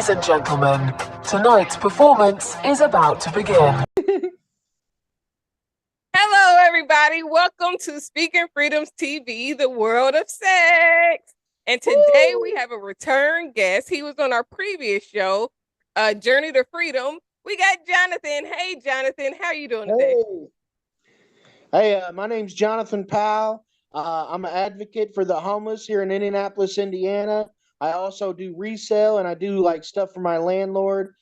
Ladies and gentlemen, tonight's performance is about to begin. Hello, everybody. Welcome to Speaking Freedoms TV, the world of sex. And today we have a return guest. He was on our previous show, Journey to Freedom. We got Jonathan. Hey, Jonathan, how are you doing today? Hey, my name's Jonathan Powell. I'm an advocate for the homeless here in Indianapolis, Indiana. I also do resale and I do like stuff for my landlord.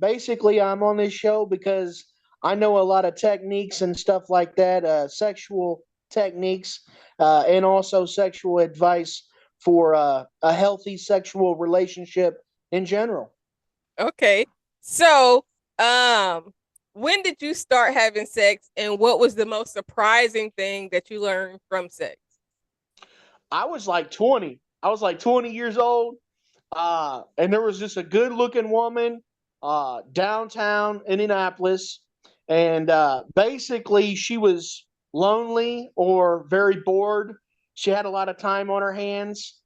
Basically, I'm on this show because I know a lot of techniques and stuff like that, sexual techniques, and also sexual advice for a healthy sexual relationship in general. Okay. So, when did you start having sex, and what was the most surprising thing that you learned from sex? I was like 20. I was like 20 years old. And there was just a good looking woman downtown Indianapolis. And basically, she was lonely or very bored. She had a lot of time on her hands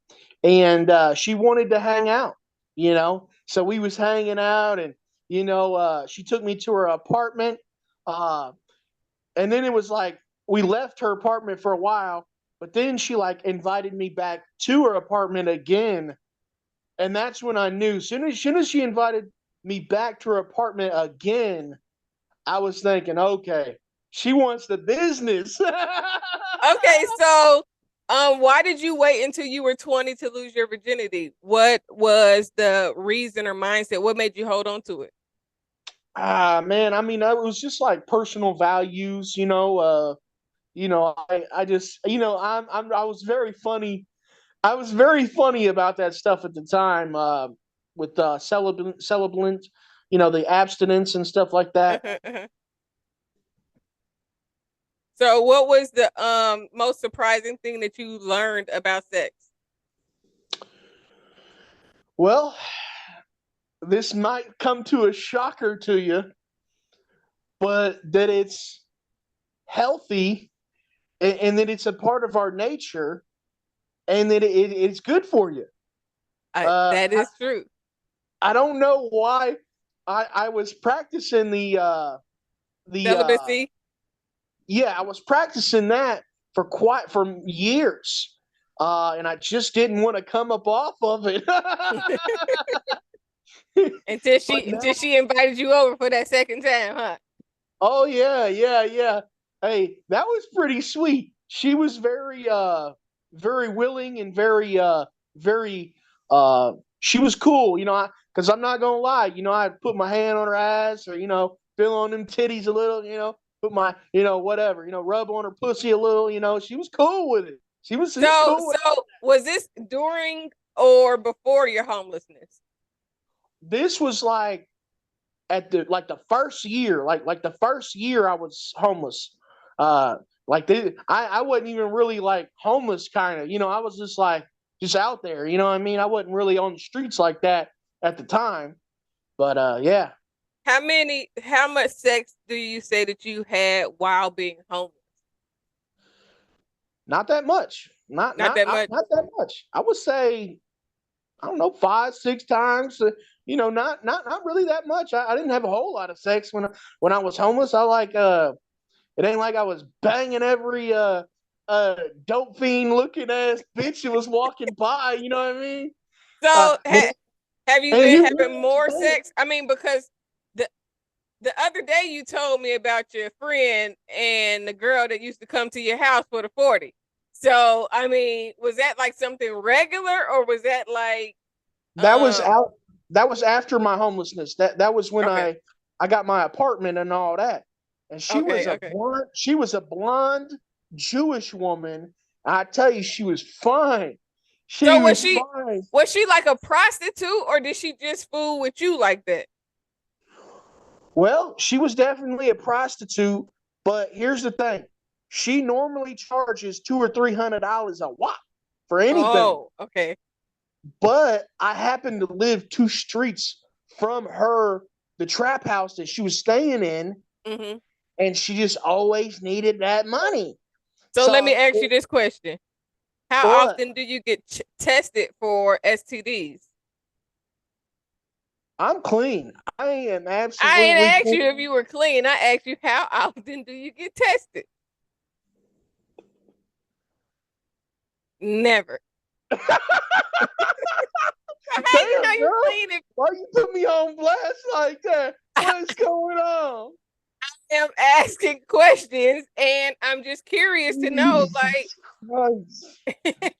and she wanted to hang out, you know. So we was hanging out and, she took me to her apartment. And then it was like we left her apartment for a while, but then she like invited me back to her apartment again. And that's when I knew. Soon as she invited me back to her apartment again, I was thinking, okay, she wants the business. Okay, so why did you wait until you were 20 to lose your virginity? What was the reason or mindset? What made you hold on to it? Man, I mean, it was just like personal values, I just, I was very funny. I was very funny about that stuff at the time, with celibate, the abstinence and stuff like that. So what was the most surprising thing that you learned about sex? Well, this might come to a shocker to you, but that it's healthy and that it's a part of our nature and that it's good for you. That is true. I don't know why I was practicing the celibacy. I was practicing that for years. And I just didn't want to come up off of it. until she invited you over for that second time, huh? Oh yeah. Hey, that was pretty sweet. She was very very willing and very she was cool, because I'm not gonna lie, I'd put my hand on her ass or feel on them titties a little, put my whatever, rub on her pussy a little, she was cool with it. She was cool with so was this during or before your homelessness? This was like at the first year, like the first year I was homeless. I wasn't even really like homeless kind of, I was just like just out there, you know what I mean? I wasn't really on the streets like that at the time. But yeah. How much sex do you say that you had while being homeless? Not that much. Not that much. I would say, I don't know, 5, 6 times. Not really that much. I didn't have a whole lot of sex when I was homeless. It ain't like I was banging every dope fiend looking ass bitch that was walking by. You know what I mean? So have you been having more sex? I mean, because the other day you told me about your friend and the girl that used to come to your house for the 40. So I mean, was that like something regular or was that like that was after my homelessness. That was when okay. I got my apartment and all that. And she was a blonde Jewish woman. I tell you, she was fine. Was she like a prostitute or did she just fool with you like that? Well, she was definitely a prostitute, but here's the thing. She normally charges $200 or $300 a wop for anything. Oh, okay. But I happened to live 2 streets from her, the trap house that she was staying in. Mm-hmm. And she just always needed that money. So let me ask you this question. How often do you get tested for STDs? I'm clean. I am I ain't absolutely asked you if clean. you were clean. I asked you how often do you get tested? Never. How you know Damn, you girl. clean if Why you put me on blast like that? I What is going on? am asking questions and I'm just curious to know, Jesus Christ. like,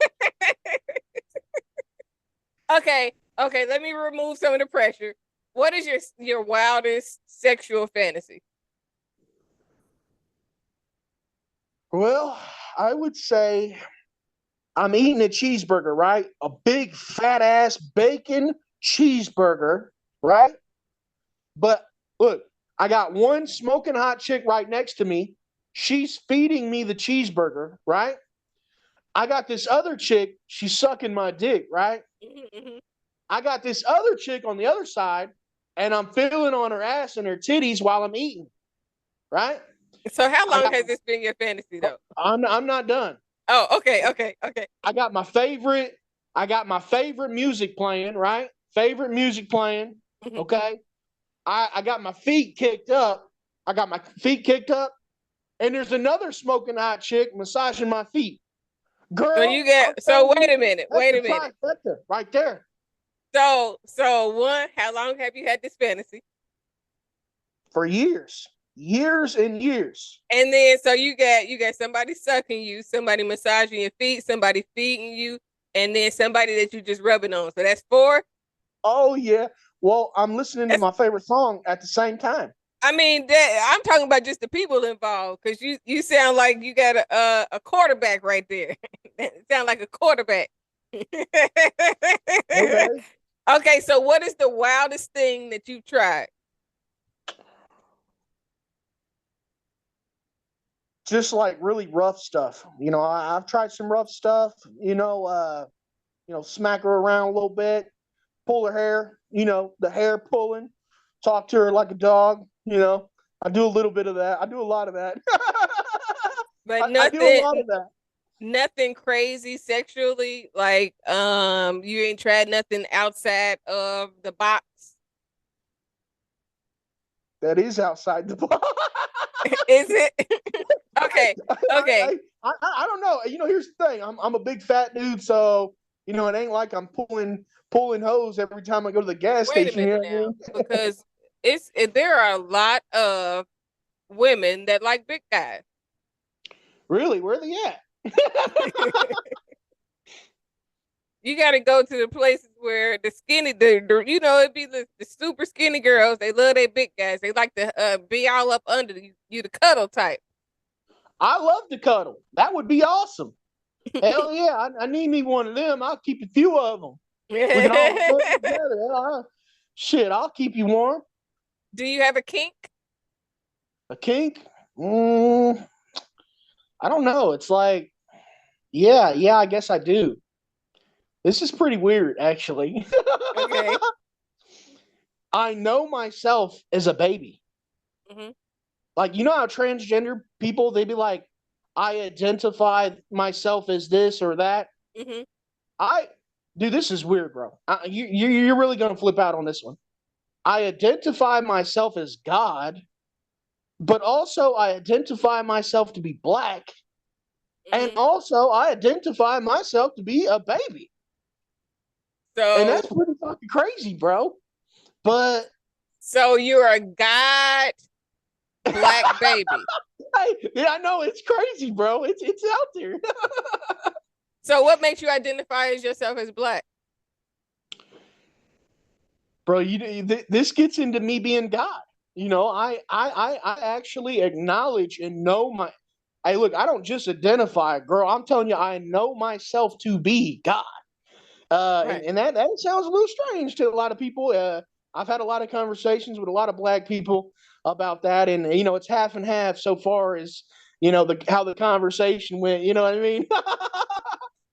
okay, okay, let me remove some of the pressure. What is your wildest sexual fantasy? Well, I would say I'm eating a cheeseburger, right? A big fat ass bacon cheeseburger, right? But look, I got one smoking hot chick right next to me. She's feeding me the cheeseburger, right? I got this other chick, she's sucking my dick, right? Mm-hmm. I got this other chick on the other side, and I'm feeling on her ass and her titties while I'm eating, right? So how I long got has this been your fantasy though? I'm not done. Oh, okay, okay, okay. I got my favorite I got my favorite music playing, right? Favorite music playing, Mhm. okay? I got my feet kicked up. I got my feet kicked up, and there's another smoking hot chick massaging my feet. So Girl, you I'm get so telling wait you, a minute, that's wait the a minute. trifecta right there. So one, how long have you had this fantasy? For years, years and years. And then so you got somebody sucking you, somebody massaging your feet, somebody feeding you, and then somebody that you just rubbing on. So that's four. Oh yeah. Well, I'm listening to That's my favorite song at the same time. I mean that I'm talking about just the people involved because you sound like you got a quarterback right there. Sound like a quarterback. Okay. Okay, so what is the wildest thing that you've tried? Just like really rough stuff. I've tried some rough stuff. Smack her around a little bit, pull her hair. The hair pulling, talk to her like a dog. I do a little bit of that. I do a lot of that. But I do a lot of that. nothing crazy sexually. Like you ain't tried nothing outside of the box. That is outside the box. Is it? Okay. I, Okay. I don't know. Here's the thing. I'm a big fat dude, so it ain't like I'm pulling hose every time I go to the gas Wait a station. You minute know what I now, mean? because there are a lot of women that like big guys. Really? Where are they at? You got to go to the places where the skinny, it'd be the super skinny girls. They love their big guys. They like to be all up under you, the cuddle type. I love to cuddle. That would be awesome. Hell yeah, I need me one of them. I'll keep a few of them. We can all cuddle together. Shit, I'll keep you warm. Do you have a kink? A kink? Mm, I don't know. It's like, yeah, I guess I do. This is pretty weird, actually. Okay. I know myself as a baby. Hmm. Like, how transgender people, they be like, I identify myself as this or that. Hmm. I, Dude, this is weird, bro. You're really going to flip out on this one. I identify myself as God, but also I identify myself to be black. And Hmm. also I identify myself to be a baby. And So that's pretty fucking crazy, bro. But so you're a god black baby. yeah, I know it's crazy, bro. It's out there. So what makes you identify as yourself as black? Bro, this gets into me being God. I actually acknowledge and know my. Hey, look, I don't just identify, girl. I'm telling you, I know myself to be God. And, Right. and that sounds a little strange to a lot of people. I've had a lot of conversations with a lot of black people about that, and it's half and half so far as how the conversation went. You know what I mean?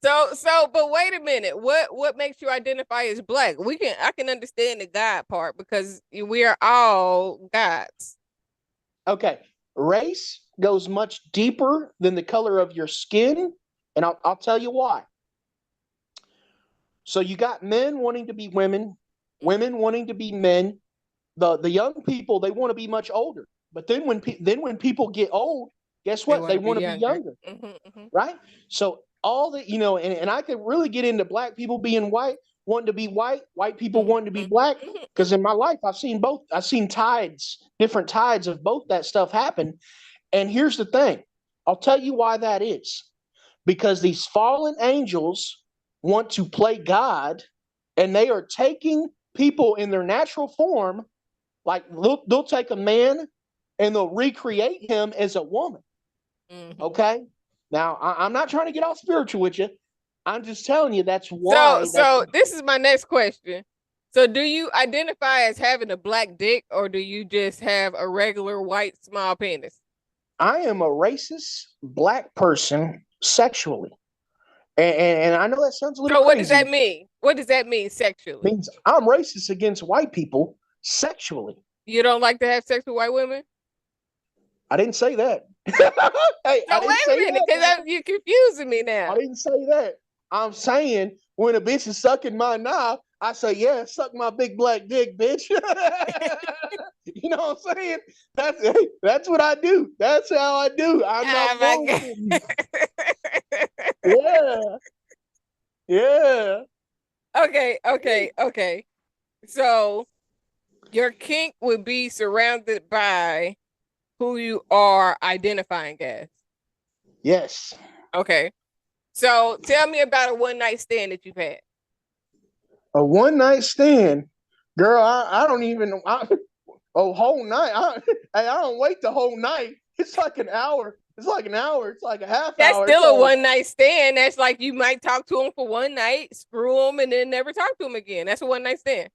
But wait a minute. What makes you identify as black? I can understand the God part because we are all gods. Okay, race goes much deeper than the color of your skin, and I'll tell you why. So you got men wanting to be women, women wanting to be men. The young people, they want to be much older. But then when people get old, guess what? They want to be younger, right? So all the, and I could really get into black people being white, wanting to be white people wanting to be black. Because in my life, I've seen both. I've seen different tides of both that stuff happen. And here's the thing. I'll tell you why that is. Because these fallen angels want to play God, and they are taking people in their natural form. Like they'll take a man and they'll recreate him as a woman. Okay. Now I'm not trying to get all spiritual with you. I'm just telling you that's why. So this is my next question. So do you identify as having a black dick, or do you just have a regular white small penis? I am a racist black person sexually. And I know that sounds a little crazy. What does that mean? What does that mean sexually? It means I'm racist against white people sexually. You don't like to have sex with white women? I didn't say that. Hey, so wait a minute, because you're confusing me now. I didn't say that. I'm saying when a bitch is sucking my knob, I say, yeah, suck my big black dick, bitch. You know what I'm saying? That's what I do. That's how I do. I'm not bullshitting. Yeah. Okay. So your kink would be surrounded by who you are identifying as. Yes. Okay. So tell me about a one-night stand that you've had. A one-night stand? Girl, I don't even... a whole night? I don't wait the whole night. It's like an hour. It's like an hour. It's like a half hour. That's still a one-night stand. That's like you might talk to him for one night, screw him, and then never talk to him again. That's a one-night stand.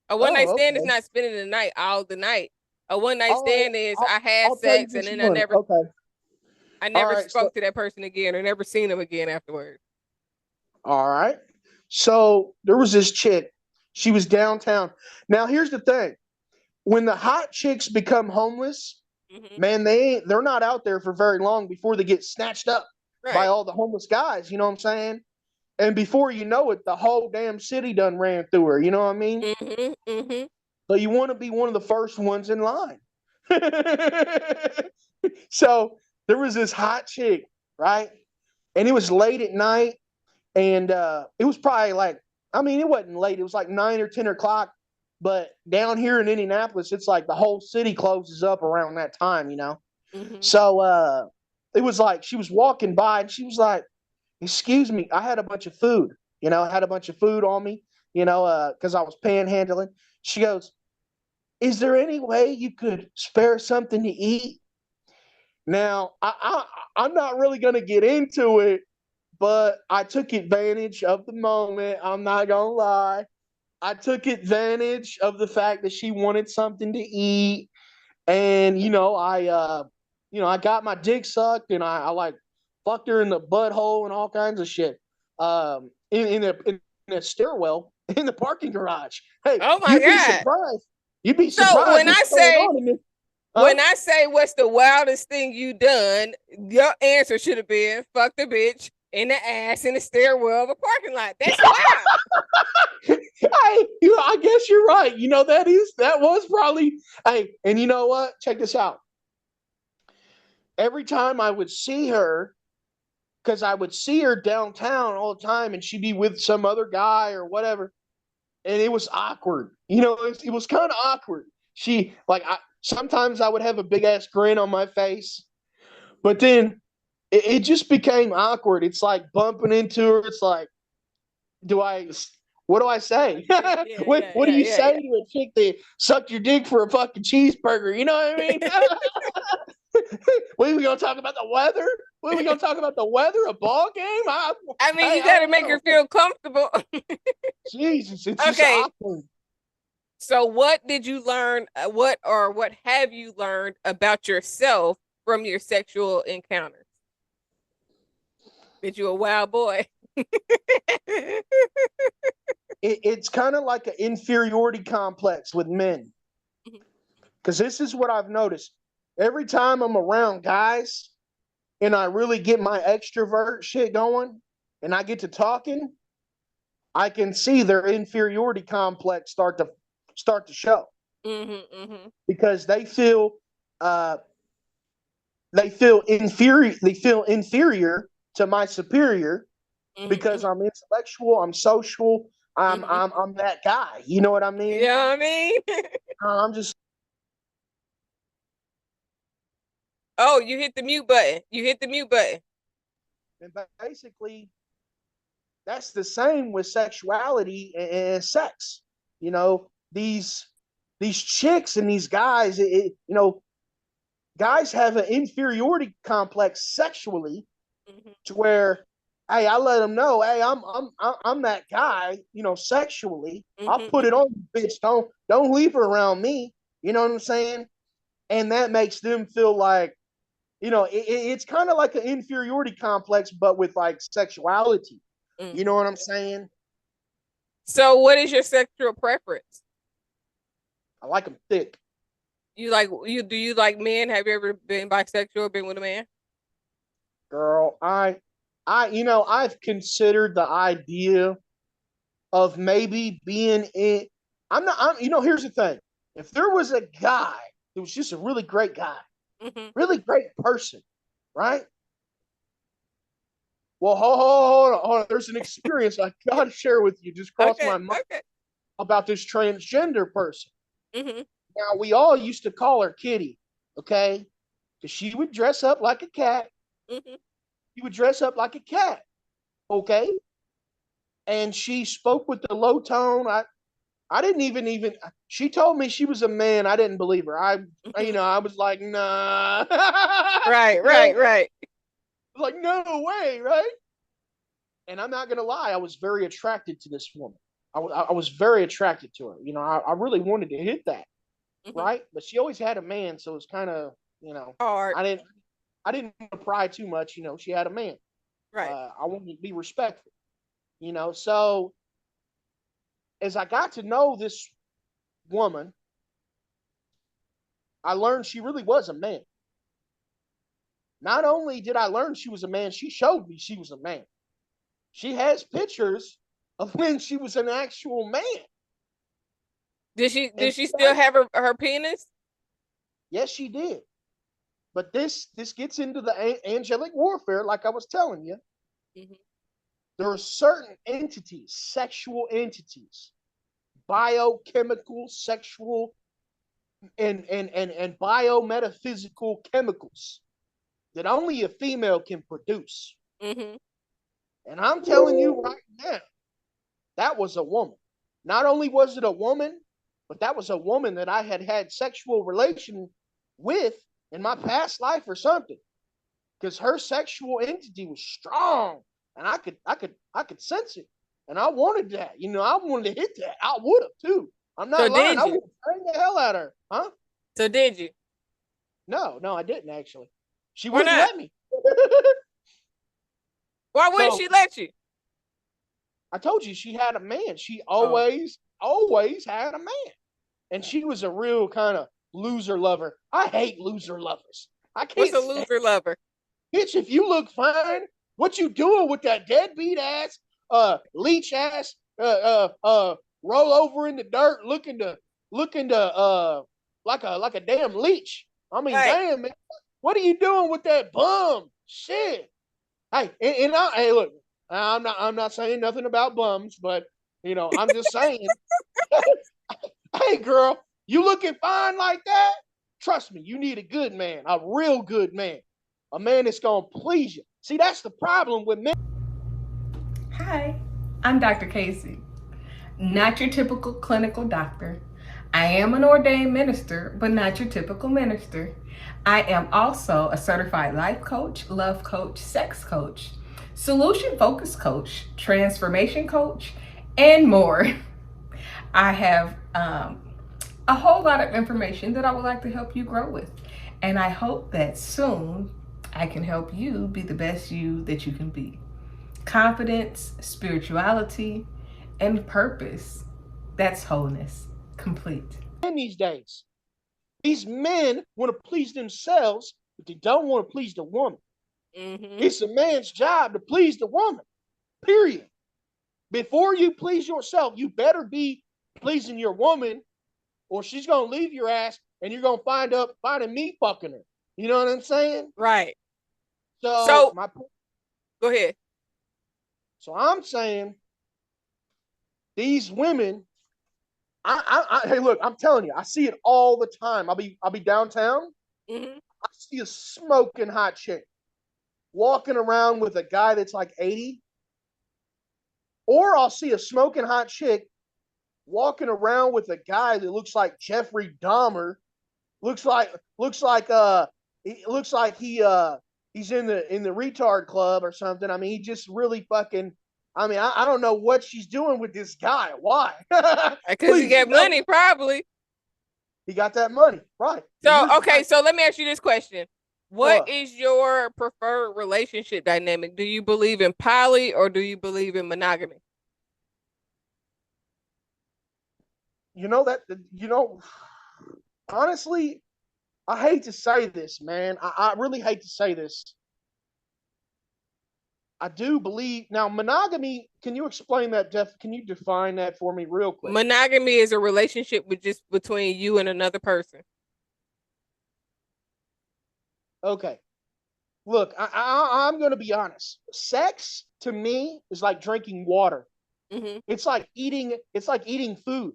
A one-night stand is not spending the night all the night. A one-night stand is I had sex and then I never spoke to that person again or never seen him again afterwards. All right. So there was this chick. She was downtown. Now, here's the thing. When the hot chicks become homeless, man, they're not out there for very long before they get snatched up by all the homeless guys. You know what I'm saying? And before you know it, the whole damn city done ran through her. You know what I mean? So you want to be one of the first ones in line. So there was this hot chick, right? And it was late at night. And it was probably like, it wasn't late. It was like 9 or 10 o'clock. But down here in Indianapolis, it's like the whole city closes up around that time, So it was like she was walking by and she was like, excuse me, I had a bunch of food, I had a bunch of food on me, because I was panhandling. She goes, is there any way you could spare something to eat? Now, I'm not really going to get into it, but I took advantage of the moment. I'm not going to lie. I took advantage of the fact that she wanted something to eat. And, I got my dick sucked and I like fucked her in the butthole and all kinds of shit. In a stairwell in the parking garage. Hey, oh my God. You'd be surprised. So when I say what's the wildest thing you done, your answer should have been fuck the bitch in the ass in the stairwell of a parking lot. That's wild. I guess you're right. That was probably. Hey, and you know what? Check this out. Every time I would see her, because I would see her downtown all the time, and she'd be with some other guy or whatever, and it was awkward. It was kind of awkward. Sometimes I would have a big ass grin on my face, but then it just became awkward. It's like bumping into her. It's like, what do I say? What do you say to a chick that sucked your dick for a fucking cheeseburger? You know what I mean? What are we going to talk about the weather? What are we going to talk about the weather? A ball game? You got to make her feel comfortable. Jesus, it's just awkward. So what did you learn? What have you learned about yourself from your sexual encounters? That you a wild boy? It's kind of like an inferiority complex with men. Because this is what I've noticed. Every time I'm around guys and I really get my extrovert shit going and I get to talking, I can see their inferiority complex start to show because uh, they feel inferior to my superior because I'm intellectual, I'm social, I'm that guy. You know what I mean? You know what I mean? I'm just. Oh, you hit the mute button. You hit the mute button. And basically, that's the same with sexuality and sex. You know, these chicks and these guys, guys have an inferiority complex sexually to where, hey, I let them know, hey, I'm that guy, sexually. I'll put it on you, bitch. Don't leave her around me. You know what I'm saying? And that makes them feel like, it's kind of like an inferiority complex, but with like sexuality. You know what I'm saying? So, what is your sexual preference? I like them thick. Do you like men? Have you ever been bisexual or been with a man? Girl, I've considered the idea of maybe being in. Here's the thing. If there was a guy that was just a really great guy, really great person, right? Well, hold on. There's an experience I gotta share with you. Just crossed my mind about this transgender person. Now, we all used to call her Kitty, okay? Because she would dress up like a cat. She would dress up like a cat, okay? And she spoke with the low tone. I didn't even. She told me she was a man. I didn't believe her. I was like, nah. Right. Like, no way, right? And I'm not gonna lie, I was very attracted to this woman. I was very attracted to her. I really wanted to hit that, right? But she always had a man, so it's kind of, hard. I didn't pry too much. She had a man. Right. I wanted to be respectful. So as I got to know this woman, I learned she really was a man. Not only did I learn she was a man, she showed me she was a man. She has pictures of when she was an actual man. Did she still have her penis? Yes, she did. But this gets into the angelic warfare, like I was telling you. There are certain entities, sexual entities, biochemical, sexual, and biometaphysical chemicals that only a female can produce. And I'm telling you right now, that was a woman. Not only was it a woman, but that was a woman that I had sexual relation with in my past life or something. Because her sexual entity was strong, and I could sense it, and I wanted that. I wanted to hit that. I would have too. I'm not lying. I would have trained the hell out of her, huh? So did you? No, I didn't actually. She wouldn't let me. Why wouldn't she let you? I told you she had a man. She always had a man, and she was a real kind of loser lover. I hate loser lovers. I can't. What's a loser lover? Bitch, if you look fine, what you doing with that deadbeat ass, leech ass, roll over in the dirt, looking to, like a damn leech. I mean, damn, man, what are you doing with that bum? Shit. Hey, hey, look, I'm not saying nothing about bums, but I'm just saying. Hey, girl, you looking fine like that? Trust me, you need a good man, a real good man. A man that's going to please you. See, that's the problem with men. Hi, I'm Dr. Kaci. Not your typical clinical doctor. I am an ordained minister, but not your typical minister. I am also a certified life coach, love coach, sex coach, solution focused coach, transformation coach, and more. I have a whole lot of information that I would like to help you grow with. And I hope that soon I can help you be the best you that you can be. Confidence, spirituality, and purpose. That's wholeness, complete. These days, these men want to please themselves, but they don't want to please the woman. It's a man's job to please the woman, period. before you please yourself, you better be pleasing your woman, or she's gonna leave your ass, and you're gonna finding me fucking her. You know what I'm saying? Right. So go ahead. So I'm saying these women. Hey, look, I'm telling you, I see it all the time. I'll be downtown. Mm-hmm. I see a smoking hot chick walking around with a guy that's like 80, or I'll see a smoking hot chick walking around with a guy that looks like Jeffrey Dahmer. Looks like he's in the retard club or something. I mean, he just really fucking. I mean, I don't know what she's doing with this guy. Why? Because he got money, probably. He got that money, right? So, okay, so let me ask you this question. What is your preferred relationship dynamic? Do you believe in poly or do you believe in monogamy? Honestly, I hate to say this, man. I really hate to say this. I do believe now monogamy. Can you explain that? Can you define that for me real quick? Monogamy is a relationship with just between you and another person. Okay. Look, I'm going to be honest. Sex to me is like drinking water. Mm-hmm. It's like eating. It's like eating food.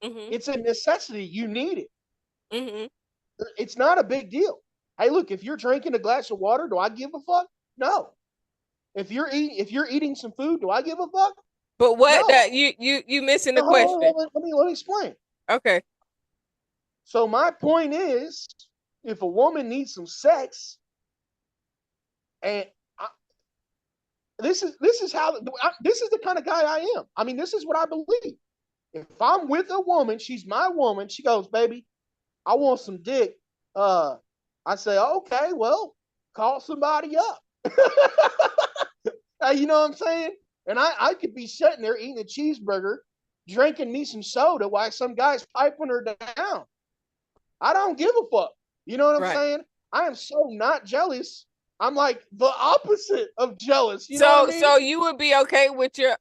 Mm-hmm. It's a necessity. You need it. Mm-hmm. It's not a big deal. Hey, look, if you're drinking a glass of water, do I give a fuck? No. If you're eating some food, do I give a fuck? But what? No. You missing the question. Let me explain. Okay. So my point is, if a woman needs some sex, and this is the kind of guy I am. I mean, this is what I believe. If I'm with a woman, she's my woman. She goes, baby, I want some dick. I say, okay, well, call somebody up. You know what I'm saying? And I could be sitting there eating a cheeseburger, drinking me some soda while some guy's piping her down. I don't give a fuck. You know what I'm saying? I am so not jealous. I'm like the opposite of jealous. You know what I mean? So you would be okay with your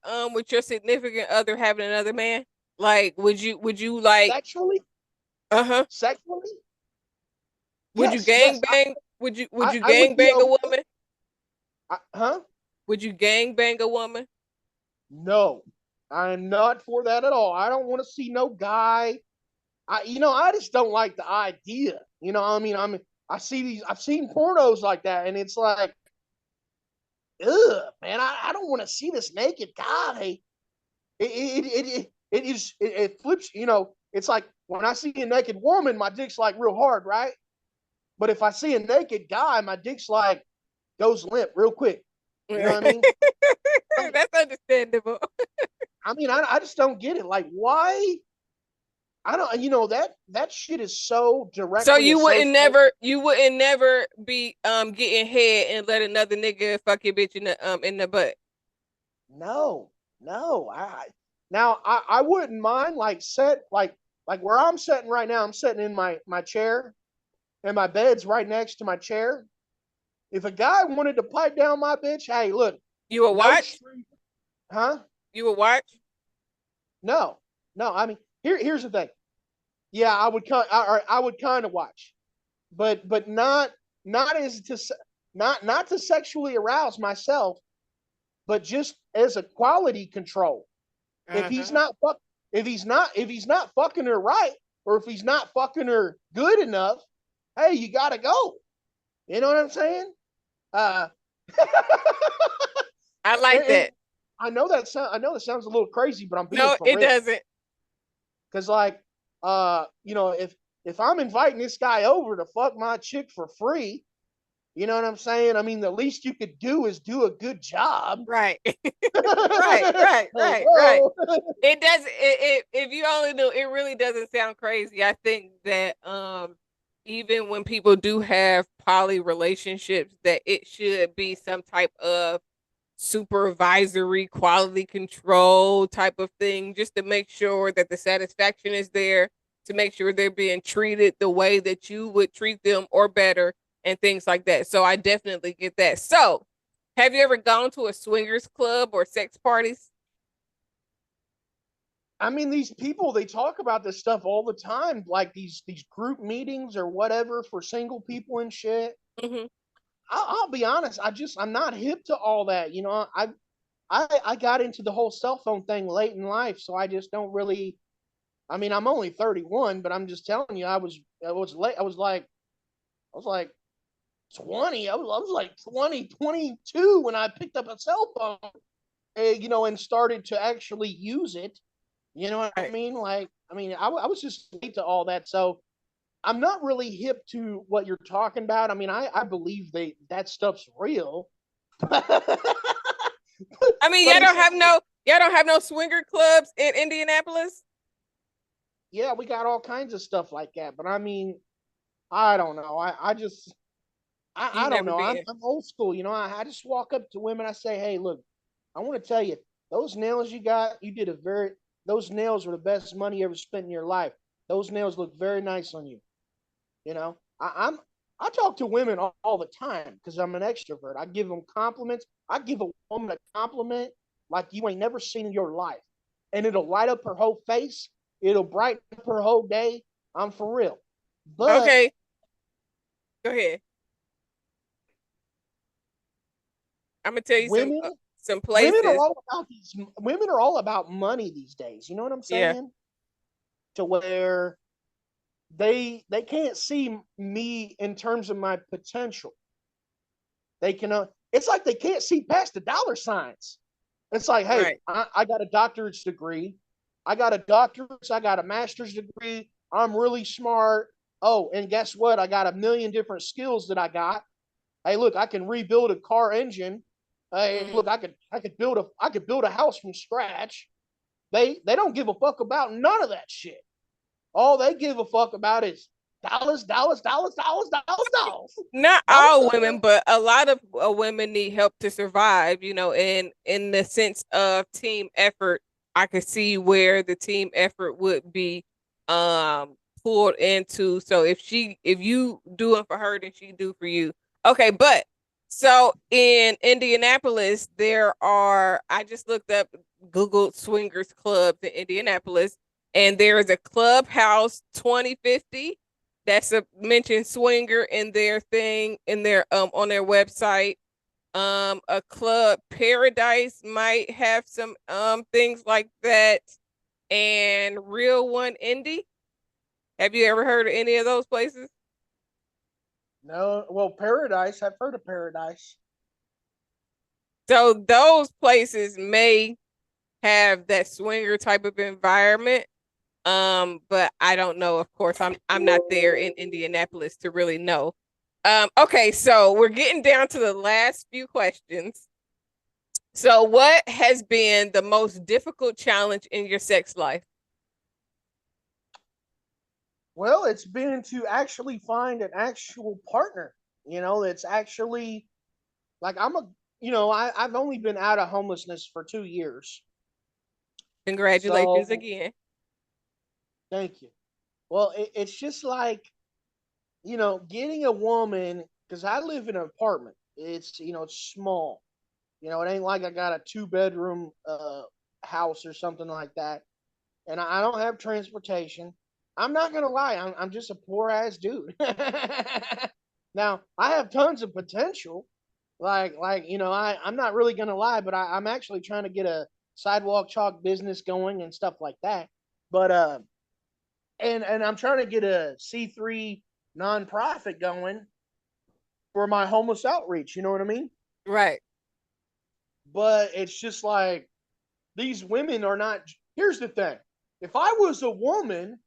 significant other having another man? Like, would you like sexually? Sexually? Would you gang bang? Would you gang bang a woman? Would you gang bang a woman? No, I'm not for that at all. I don't want to see no guy. I just don't like the idea. You know, I mean, I've seen pornos like that, and it's like, ugh, man, I don't want to see this naked guy. It flips. You know, it's like when I see a naked woman, my dick's like real hard, right? But if I see a naked guy, my dick's like goes limp real quick. You know what I mean? That's understandable. I mean, I just don't get it. Like, why? I don't. You know, that shit is so direct. So you wouldn't never be getting head and let another nigga fuck your bitch in the butt. No. I wouldn't mind like where I'm sitting right now. I'm sitting in my chair, and my bed's right next to my chair. If a guy wanted to pipe down my bitch, hey, look. You would watch? Huh? You would watch? No. I mean, here's the thing. Yeah, I would kind of watch, but not to sexually arouse myself, but just as a quality control. If he's not fucking her right, or if he's not fucking her good enough, hey, you gotta go. You know what I'm saying? I like that. I know that sounds a little crazy, but I'm being no, it doesn't. Because like, you know, if I'm inviting this guy over to fuck my chick for free, you know what I'm saying? I mean, the least you could do is do a good job. Right. right. It does. If you only knew, it really doesn't sound crazy. I think that even when people do have poly relationships, that it should be some type of supervisory quality control type of thing, just to make sure that the satisfaction is there, to make sure they're being treated the way that you would treat them or better, and things like that. So I definitely get that. So have you ever gone to a swingers club or sex parties? I mean, these people, they talk about this stuff all the time, like these group meetings or whatever for single people and shit. Mm-hmm. I'll be honest, I'm not hip to all that. You know, I got into the whole cell phone thing late in life, so I just don't really. I mean, I'm only 31, but I'm just telling you, I was late. I was like 20. I was like 20, 22 when I picked up a cell phone, you know, and started to actually use it. You know what I Right. mean? Like, I was just late to all that. So I'm not really hip to what you're talking about. I mean, I believe that stuff's real. I mean, But it's y'all don't have no swinger clubs in Indianapolis. yeah, we got all kinds of stuff like that. But I mean, I don't know. I just You I don't never know. been. I'm old school. You know, I just walk up to women. I say, hey, look, I want to tell you, those nails you got, those nails were the best money you ever spent in your life. Those nails look very nice on you. You know, I talk to women all the time because I'm an extrovert. I give them compliments. I give a woman a compliment like you ain't never seen in your life, and it'll light up her whole face. It'll brighten up her whole day. I'm for real. But Okay, go ahead. I'm gonna tell you women, some women are places. all about these. Women are all about money these days. You know what I'm Yeah. saying? To where they can't see me in terms of my potential. They can. It's like they can't see past the dollar signs. It's like, hey, Right. I got a doctorate's degree. I got a doctorate's. I got a master's degree. I'm really smart. Oh, and guess what? I got a million different skills that I got. Hey, look, I can rebuild a car engine. Hey, Mm. look, I could build a house from scratch. They don't give a fuck about none of that shit. All they give a fuck about is dollars, dollars, dollars, dollars, dollars, dollars, Not dollars, all dollars. women, but a lot of women need help to survive, you know, and in the sense of team effort, I could see where the team effort would be pulled into. So if you do it for her, then she do for you. Okay, but so in Indianapolis, I just looked up Google swingers clubs in Indianapolis, and there is a Clubhouse 2050 that's a mentioned swinger in their thing in their on their website. A club paradise might have some things like that, and real one indie. Have you ever heard of any of those places? No, well, Paradise. I've heard of Paradise. So those places may have that swinger type of environment. But I don't know. Of course, I'm not there in Indianapolis to really know. Okay, so we're getting down to the last few questions. So, what has been the most difficult challenge in your sex life? Well, it's been to actually find an actual partner. You know, it's actually like I've only been out of homelessness for 2 years. Congratulations So again. thank you. Well, it's just like, getting a woman, because I live in an apartment. It's small. It ain't like I got a 2 bedroom house or something like that. And I don't have transportation. I'm not gonna lie, I'm just a poor ass dude. Now I have tons of potential. I'm not really gonna lie, but I'm actually trying to get a sidewalk chalk business going and stuff like that. But and I'm trying to get a C3 nonprofit going for my homeless outreach. You know what I mean? Right. But it's just like these women are not. Here's the thing: if I was a woman,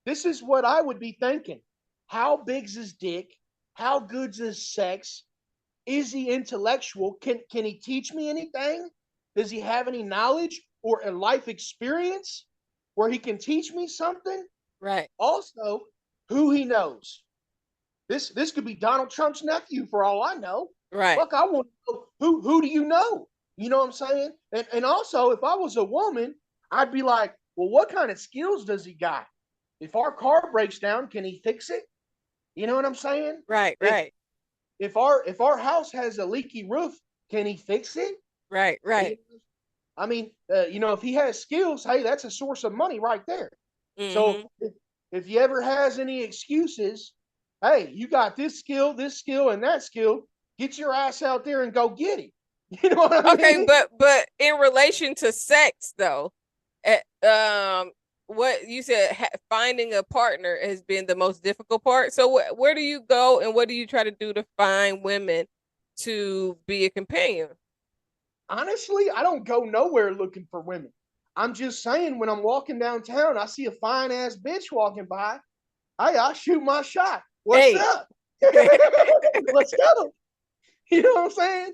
this is what I would be thinking. How big's his dick? How good's his sex? Is he intellectual? Can he teach me anything? Does he have any knowledge or a life experience where he can teach me something? Right. Also, who he knows. This could be Donald Trump's nephew for all I know. Right. Look, I want to know who do you know? You know what I'm saying? And also, if I was a woman, I'd be like, well, what kind of skills does he got? If our car breaks down, can he fix it? You know what I'm saying? Right. If Right. if our house has a leaky roof, can he fix it? Right. Right. I mean, if he has skills, hey, that's a source of money right there. Mm-hmm. So if he ever has any excuses, hey, you got this skill, and that skill. Get your ass out there and go get it. You know what I mean? Okay, but in relation to sex, though, what you said, finding a partner has been the most difficult part. So where do you go and what do you try to do to find women to be a companion? Honestly, I don't go nowhere looking for women. I'm just saying, when I'm walking downtown, I see a fine ass bitch walking by. Hey, I shoot my shot. What's up? Let's go. You know what I'm saying?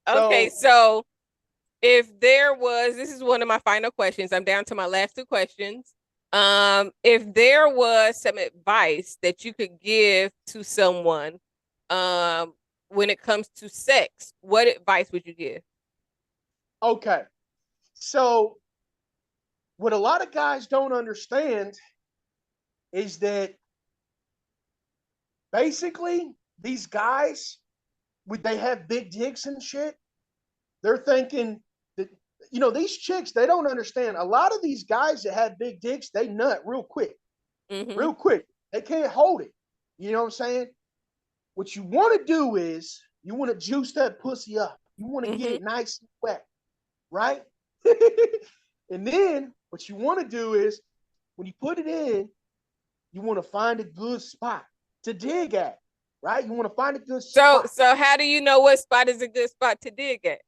Okay, so if there was, this is one of my final questions. I'm down to my last two questions. If there was some advice that you could give to someone, when it comes to sex, what advice would you give? Okay. So what a lot of guys don't understand is that basically these guys, they have big dicks and shit. They're thinking that, these chicks, they don't understand. A lot of these guys that have big dicks, they nut real quick. Mm-hmm. Real quick. They can't hold it. You know what I'm saying? What you want to do is you want to juice that pussy up. You want to get it nice and wet, right? And then what you want to do is when you put it in, you want to find a good spot to dig at, right? You want to find a good spot. So how do you know what spot is a good spot to dig at?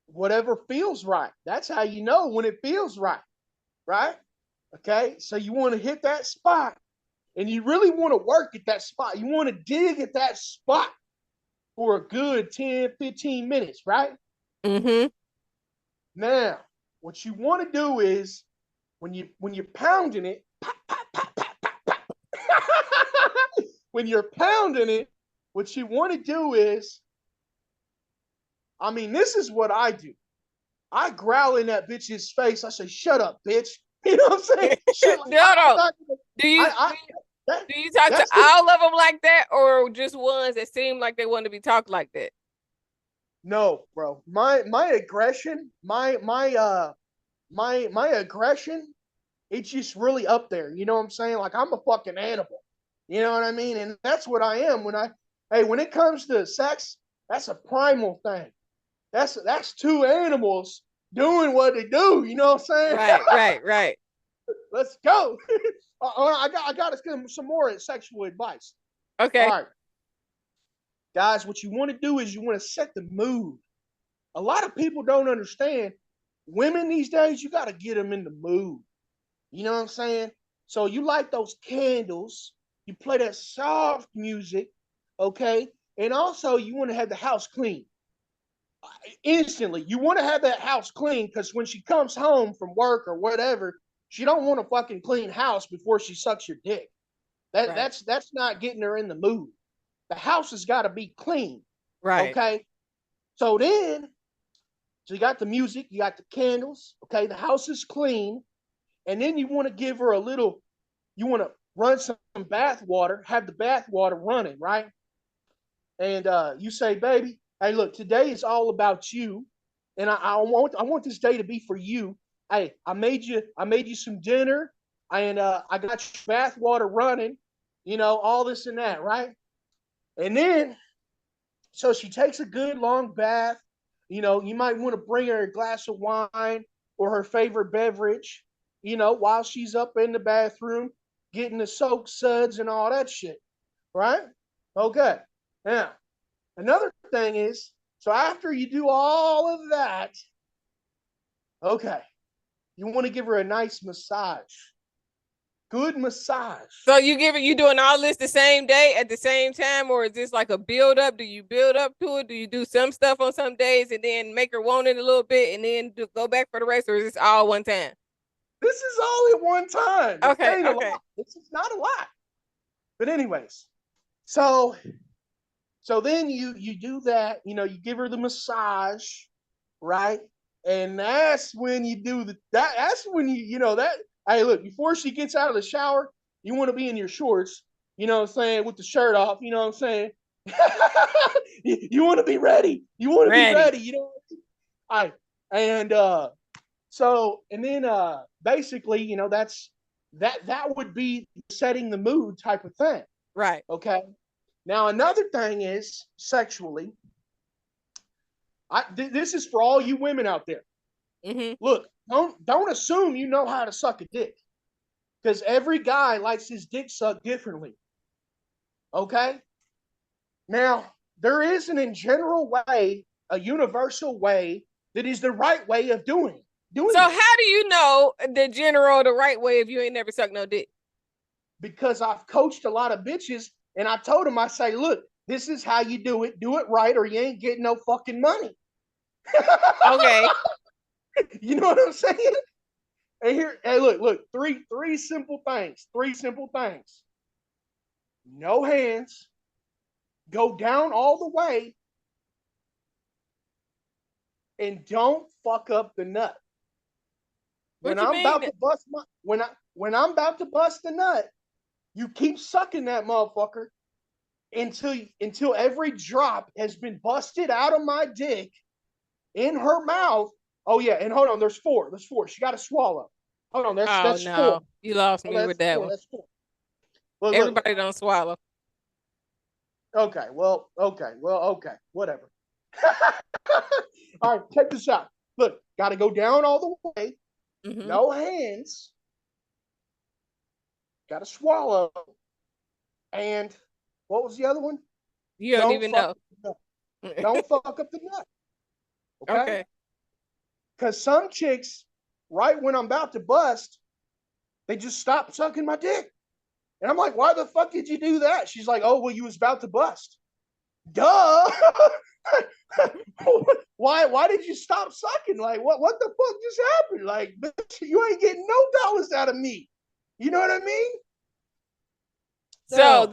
Whatever feels right. That's how you know when it feels right, right? Okay, so you want to hit that spot and you really want to work at that spot. You want to dig at that spot for a good 10, 15 minutes, right? Mm-hmm. Now, what you want to do is when you're pounding it, pop, pop, pop, pop, pop, pop. When you're pounding it, what you want to do is, I mean, this is what I do. I growl in that bitch's face. I say, "Shut up, bitch." You know what I'm saying? Shit, like, no. Do you talk to all of them like that, or just ones that seem like they want to be talked like that? No, bro. My aggression, my aggression, it's just really up there. You know what I'm saying? Like, I'm a fucking animal. You know what I mean? And that's what I am when it comes to sex, that's a primal thing. That's two animals doing what they do. You know what I'm saying? Right. Let's go. I got to give some more sexual advice. Okay. All right. Guys, what you want to do is you want to set the mood. A lot of people don't understand. Women these days, you got to get them in the mood. You know what I'm saying? So you light those candles. You play that soft music, okay? And also, you want to have the house clean. Instantly, you want to have that house clean because when she comes home from work or whatever, she don't want a fucking clean house before she sucks your dick. That's not getting her in the mood. The house has got to be clean, right? Okay. So you got the music, you got the candles, okay? The house is clean, and then you want to give her you want to run some bath water, have the bath water running, right? And you say, "Baby, hey, look, today is all about you, and I want this day to be for you. Hey, I made you some dinner, and I got your bath water running, all this and that, right?" And then, so she takes a good long bath. You might want to bring her a glass of wine or her favorite beverage, while she's up in the bathroom getting the soak suds and all that shit, right? Okay. Now, another thing is, so after you do all of that, okay, you want to give her a nice massage. Good massage. So you doing all this the same day at the same time, or is this like a build up? Do you build up to it? Do you do some stuff on some days and then make her want it a little bit and then go back for the rest, or is this all one time? This is all at one time. Okay. This is not a lot. But anyways, so then you do that, you give her the massage, right? And that's when you do that's when hey, look, before she gets out of the shower, you want to be in your shorts, you know what I'm saying, with the shirt off, you know what I'm saying? You want to be ready. You want to be ready, I and so and then basically, you know, that would be setting the mood type of thing. Right. Okay. Now another thing is sexually. This is for all you women out there. Mm-hmm. Look, don't assume you know how to suck a dick, because every guy likes his dick sucked differently. Okay. Now there isn't in general way, a universal way that is the right way of doing it. So how do you know the right way if you ain't never sucked no dick? Because I've coached a lot of bitches and I told them, I say, look, this is how you do it right, or you ain't getting no fucking money. Okay. You know what I'm saying? And here, hey, look, three simple things. No hands, go down all the way, and don't fuck up the nut. When I'm about to bust when I'm about to bust the nut, you keep sucking that motherfucker until every drop has been busted out of my dick in her mouth. Oh yeah, and hold on, there's four. She got to swallow. Hold on, that's no. four. You lost me with that one. That's four. Look, everybody don't swallow. Okay, whatever. All right, check this out. Look, got to go down all the way. Mm-hmm. No hands. Got to swallow. And what was the other one? You don't even know. Don't fuck up the nut. Okay. Because some chicks, right when I'm about to bust, they just stop sucking my dick. And I'm like, why the fuck did you do that? She's like, oh, well, you was about to bust. Duh. Why did you stop sucking? Like, what the fuck just happened? Like, bitch, you ain't getting no dollars out of me. You know what I mean? So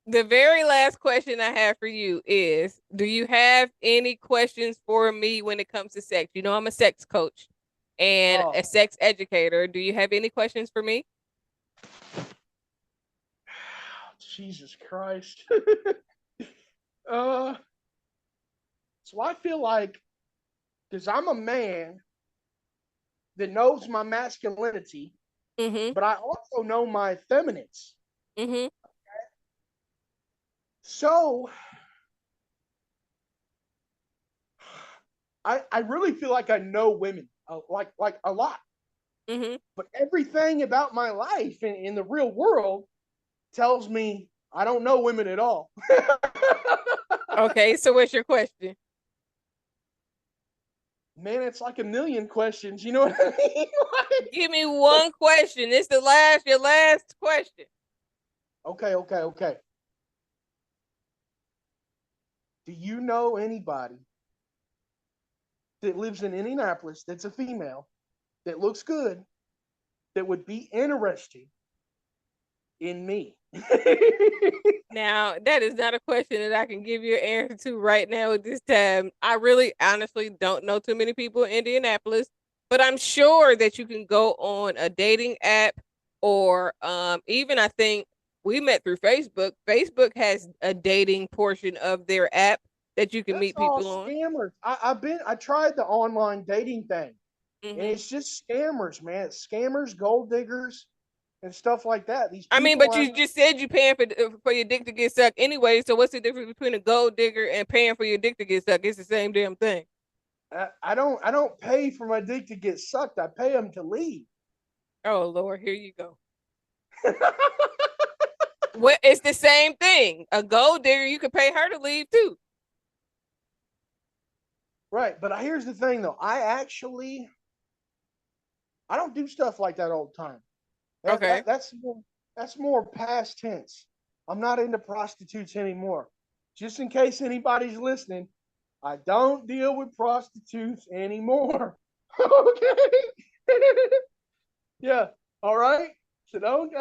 the very last question I have for you is, do you have any questions for me when it comes to sex? You know, I'm a sex coach and a sex educator. Do you have any questions for me? Jesus Christ. So I feel like, because I'm a man that knows my masculinity, mm-hmm. but I also know my feminines. Mm-hmm. Okay? So I really feel like I know women like a lot. Mm-hmm. But everything about my life in the real world tells me I don't know women at all. Okay, so what's your question? Man, it's like a million questions. You know what I mean? Like, give me one question. It's your last question. Okay. Do you know anybody that lives in Indianapolis that's a female that looks good that would be interested in me? Now, that is not a question that I can give you an answer to right now at this time. I really honestly don't know too many people in Indianapolis, but I'm sure that you can go on a dating app, or even I think we met through Facebook. Facebook has a dating portion of their app that you can meet people on. Scammers. I tried the online dating thing, mm-hmm. and it's just scammers, man. It's scammers, gold diggers, and stuff like that. But you just said you paying for your dick to get sucked anyway. So what's the difference between a gold digger and paying for your dick to get sucked? It's the same damn thing. I don't pay for my dick to get sucked. I pay them to leave. Oh Lord, here you go. Well, it's the same thing. A gold digger, you could pay her to leave too. Right, but here's the thing though. I don't do stuff like that all the time. That's more past tense. I'm not into prostitutes anymore. Just in case anybody's listening, I don't deal with prostitutes anymore. Okay. Yeah. All right. So don't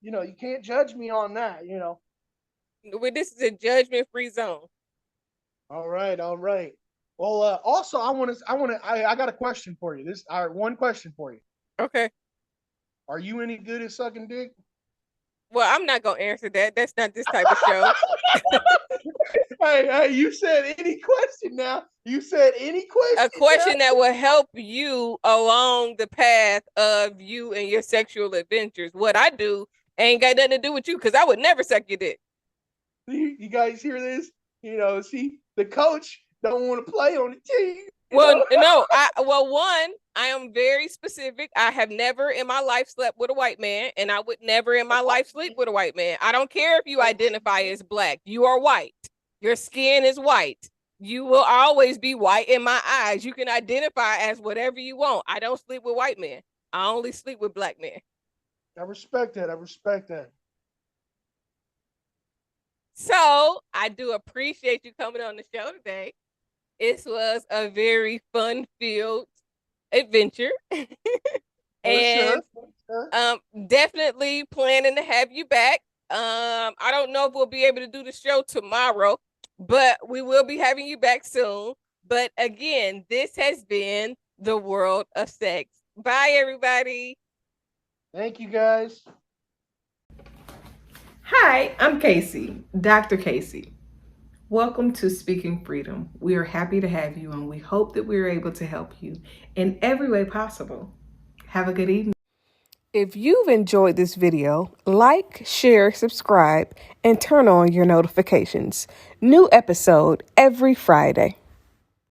you can't judge me on that, Well, this is a judgment-free zone. All right. Well, also I got a question for you. One question for you. Okay. Are you any good at sucking dick? Well, I'm not gonna answer that. That's not this type of show. Hey, you said any question now. You said any question. A question that will help you along the path of you and your sexual adventures. What I do ain't got nothing to do with you because I would never suck your dick. You guys hear this? See, the coach don't want to play on the team. Well, no, I am very specific. I have never in my life slept with a white man, and I would never in my life sleep with a white man. I don't care if you identify as black. You are white. Your skin is white. You will always be white in my eyes. You can identify as whatever you want. I don't sleep with white men. I only sleep with black men. I respect that. So I do appreciate you coming on the show today. This was a very fun-filled adventure. And sure. Definitely planning to have you back. I don't know if we'll be able to do the show tomorrow, but we will be having you back soon. But again, this has been the World of Sex. Bye, everybody. Thank you, guys. Hi, I'm Kaci, Dr. Kaci. Welcome to Speaking Freedom. We are happy to have you, and we hope that we're able to help you in every way possible. Have a good evening. If you've enjoyed this video, like, share, subscribe, and turn on your notifications. New episode every Friday.